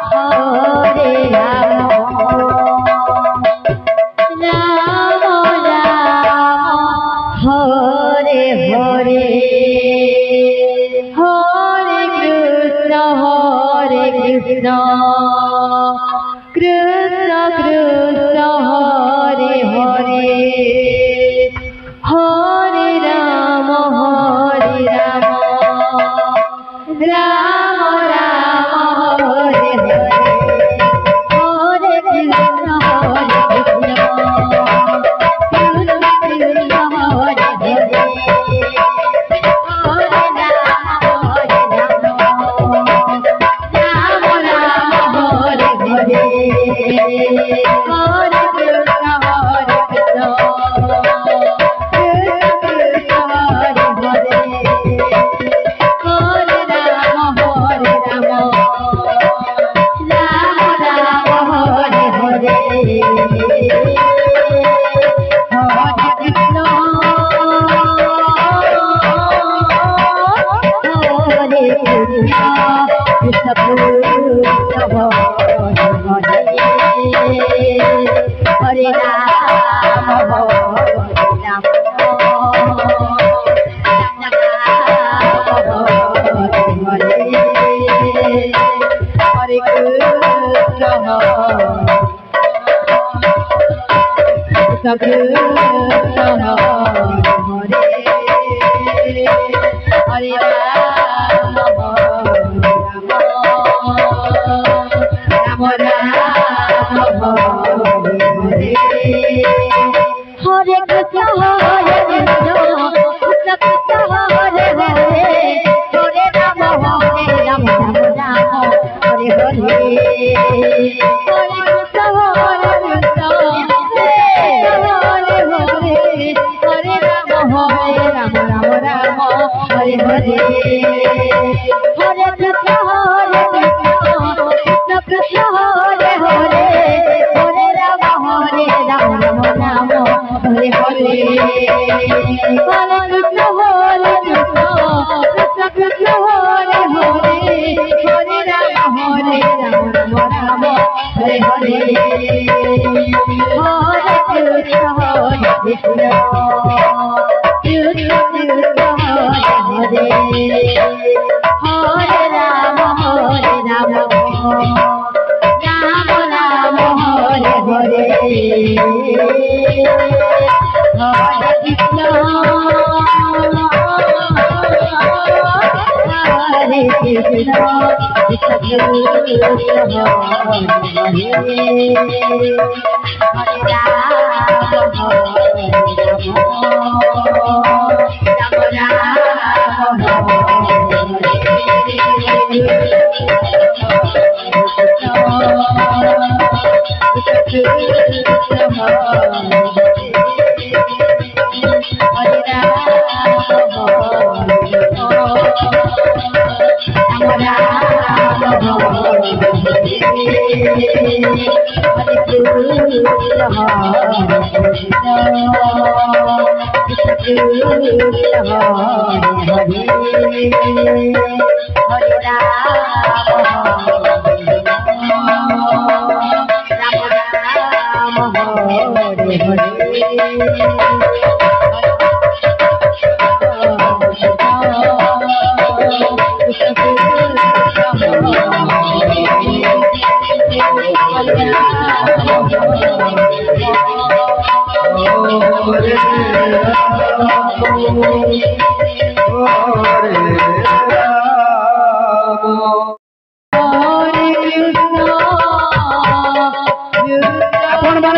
हरे राम राम राम हरे हरे हरे कृष्ण कृष्ण कृष्ण हरे हरे हरे राम राम राम हरे हरे हरे कृष्ण कृष्ण कृष्ण हरे हरे हरे राम राम राम हरे हरे हरे कृष्ण हरे राम हरे कृष्ण हरे राम राम राम हरे हरे कृष्ण हरे कृष्ण कृष्ण कृष्ण हरे हरे हरे राम राम राम हरे हरे हरे कृष्ण हरे कृष्ण हरे हरे हरे राम राम राम हरे हरे हरे कृष्ण कृष्ण कृष्ण हरे हरे हरे राम राम राम हरे हरे हरे कृष्ण कृष्ण कृष्ण हरे हरे हरे राम राम हरे हरे हरे कृष्ण कृष्ण कृष्ण कृष्ण हरे हरे राम राम राम हरे हरे हरे कृष्ण कृष्ण कृष्ण हरे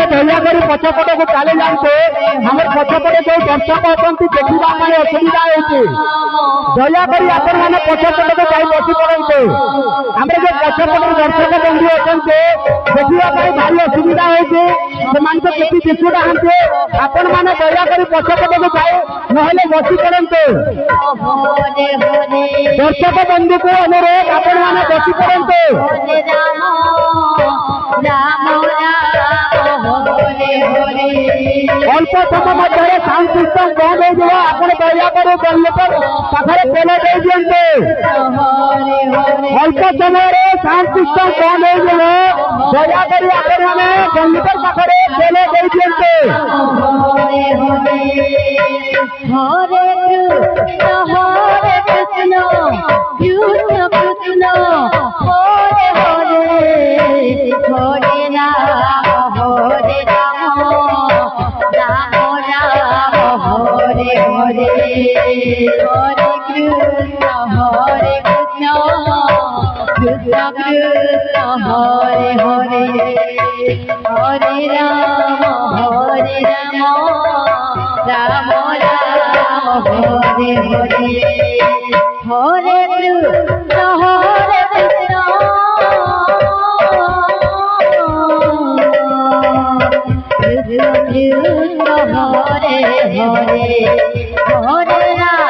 दयाकोरी पछपट को चली जाते आम पछपटे जो दर्शक अच्छा देखा असुविधा होती दयाकोरी आपण मैंने पछपट को जाई बसी पड़ते आम जो पछपट दर्शक बंधु अच्छा देखा भारी असुविधा होती से दिशु ना आपण मैंने दयाकोरी पछपट को जाए ना बसी पड़ते दर्शक बंधु को अनुरोध आपण मैंने बसी पड़ते राम राम हरे অল্প সময় মধ্যে সাউন্ড সিস্টেম বন্ধ হয়ে যাব আপনি দয়াকরি লোকের পাখে তেল দিয়ে দিয়ন্তে অল্প সময়ের সাউন্ড সিস্টেম বন্ধ হয়ে যাব দয়াকরি আপনি মানে লোকের পাখে তেল দিয়ে দিয়ন্তে হরে কৃষ্ণ কৃষ্ণ কৃষ্ণ হরে হরে হরে রাম হরে রাম রাম রাম হরে হরে হরে কৃষ্ণ কৃষ্ণ কৃষ্ণ হরে হরে হরে রাম রাম রাম হরে হরে হরে কৃষ্ণ কৃষ্ণ কৃষ্ণ কৃষ্ণ হরে হরে হরে রাম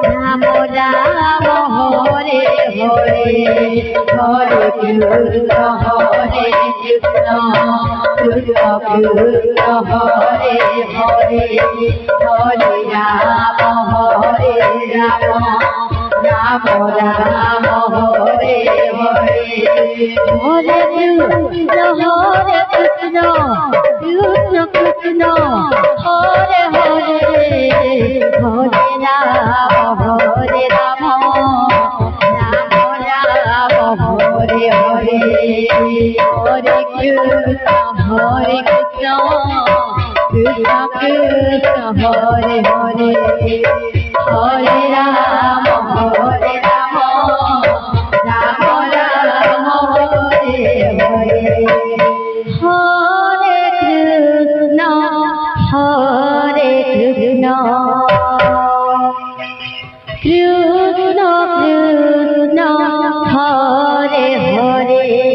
রাম রাম হরে হরে হরে কৃষ্ণ কৃষ্ণ কৃষ্ণ কৃষ্ণ হরে হরে হরে রাম রাম রাম হরে হরে হরে কৃষ্ণ কৃষ্ণ কৃষ্ণ কৃষ্ণ হরে হরে হরে রাম রাম রাম হরে হরে হরে কৃষ্ণ কৃষ্ণ কৃষ্ণ কৃষ্ণ হরে হরে হরে রাম রাম রাম হরে হরে হরে কৃষ্ণ কৃষ্ণ কৃষ্ণ কৃষ্ণ হরে হরে